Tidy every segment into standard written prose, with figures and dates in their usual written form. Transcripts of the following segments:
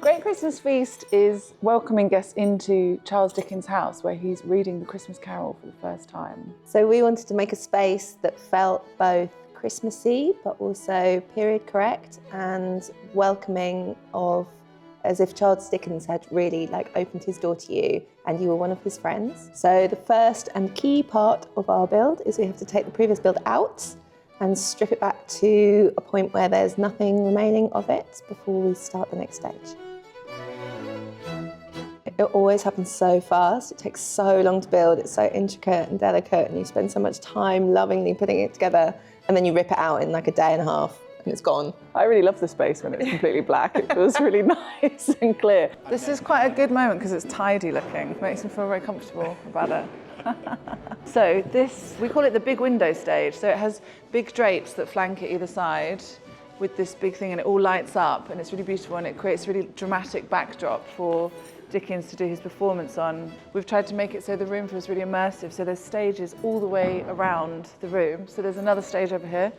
Great Christmas Feast is welcoming guests into Charles Dickens' house where he's reading the Christmas Carol for the first time. So we wanted to make a space that felt both Christmassy but also period correct and welcoming of, as if Charles Dickens had really opened his door to you and you were one of his friends. So the first and key part of our build is we have to take the previous build out and strip it back to a point where there's nothing remaining of it before we start the next stage. It always happens so fast, it takes so long to build, it's so intricate and delicate, and you spend so much time lovingly putting it together, and then you rip it out in a day and a half and it's gone. I really love the space when it's completely black. It feels really nice and clear. This is quite a good moment because it's tidy looking. It makes me feel very comfortable about it. So this, we call it the big window stage. So it has big drapes that flank it either side with this big thing, and it all lights up and it's really beautiful, and it creates a really dramatic backdrop for Dickens to do his performance on. We've tried to make it so the room feels really immersive, so there's stages all the way around the room. So there's another stage over here.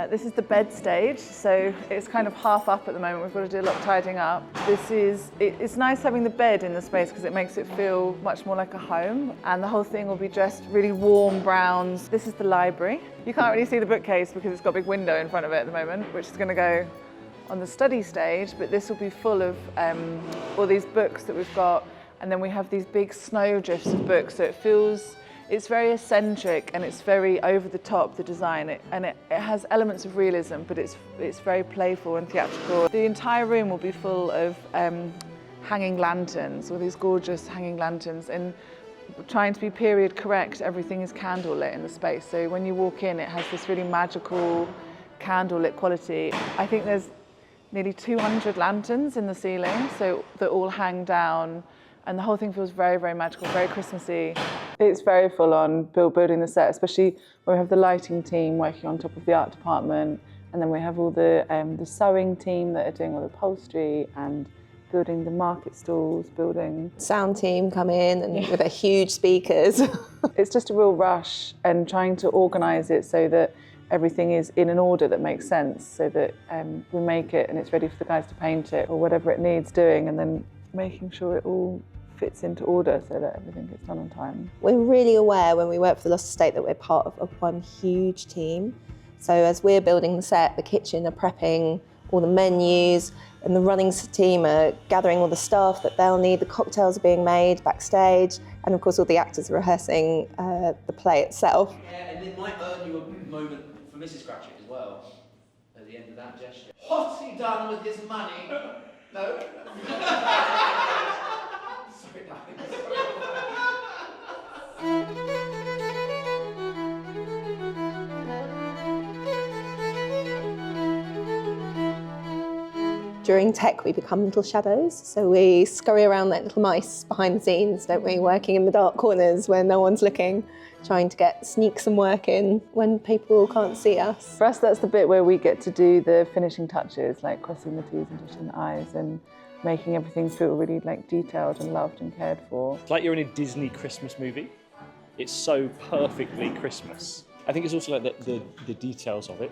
This is the bed stage, so it's kind of half up at the moment. We've got to do a lot of tidying up. It's nice having the bed in the space because it makes it feel much more like a home, and the whole thing will be dressed really warm browns. This is the library. You can't really see the bookcase because it's got a big window in front of it at the moment, which is going to go on the study stage, but this will be full of all these books that we've got, and then we have these big snowdrifts of books, so it's very eccentric and it's very over the top, the design, it has elements of realism, but it's very playful and theatrical. The entire room will be full of hanging lanterns, all these gorgeous hanging lanterns, and trying to be period correct, everything is candlelit in the space, so when you walk in it has this really magical candlelit quality. I think there's nearly 200 lanterns in the ceiling, so that all hang down, and the whole thing feels very, very magical, very Christmassy. It's very full on building the set, especially when we have the lighting team working on top of the art department, and then we have all the sewing team that are doing all the upholstery and building the market stalls, building... Sound team come in and with their huge speakers. It's just a real rush, and trying to organise it so that everything is in an order that makes sense, so that we make it and it's ready for the guys to paint it or whatever it needs doing, and then making sure it all fits into order so that everything gets done on time. We're really aware when we work for the Lost Estate that we're part of one huge team. So as we're building the set, the kitchen are prepping all the menus, and the running team are gathering all the staff that they'll need, the cocktails are being made backstage, and of course all the actors are rehearsing the play itself. Yeah, and it might earn you a moment for Mrs. Cratchit as well, at the end of that gesture. What's he done with his money? No? Sorry, nothing. During tech, we become little shadows, so we scurry around like little mice behind the scenes, don't we? Working in the dark corners where no one's looking, trying to sneak some work in when people can't see us. For us, that's the bit where we get to do the finishing touches, like crossing the T's and dotting the I's, and making everything feel really detailed and loved and cared for. It's like you're in a Disney Christmas movie. It's so perfectly Christmas. I think it's also the details of it,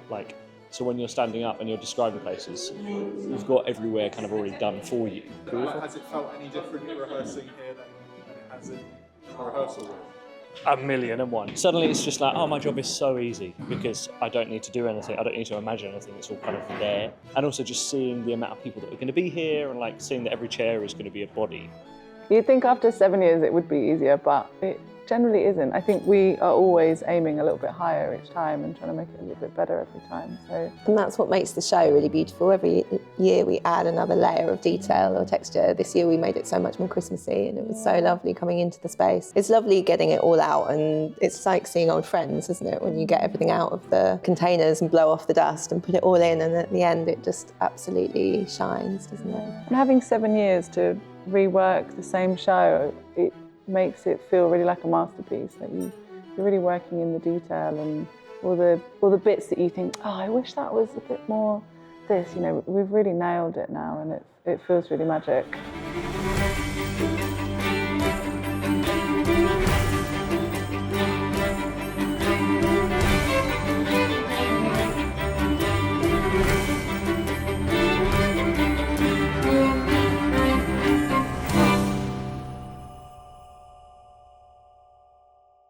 so when you're standing up and you're describing places, you've got everywhere kind of already done for you. Has it felt any different rehearsing here than it has in a rehearsal room? 1,000,001. Suddenly it's just like, oh, my job is so easy because I don't need to do anything, I don't need to imagine anything, it's all kind of there. And also just seeing the amount of people that are going to be here, and seeing that every chair is going to be a body. You'd think after 7 years it would be easier, but it generally isn't. I think we are always aiming a little bit higher each time and trying to make it a little bit better every time. And that's what makes the show really beautiful. Every year we add another layer of detail or texture. This year we made it so much more Christmassy, and it was so lovely coming into the space. It's lovely getting it all out, and it's like seeing old friends, isn't it? When you get everything out of the containers and blow off the dust and put it all in, and at the end it just absolutely shines, doesn't it? And having 7 years to rework the same show, it makes it feel really like a masterpiece. You're really working in the detail, and all the bits that you think, oh, I wish that was a bit more this. We've really nailed it now, and it feels really magic.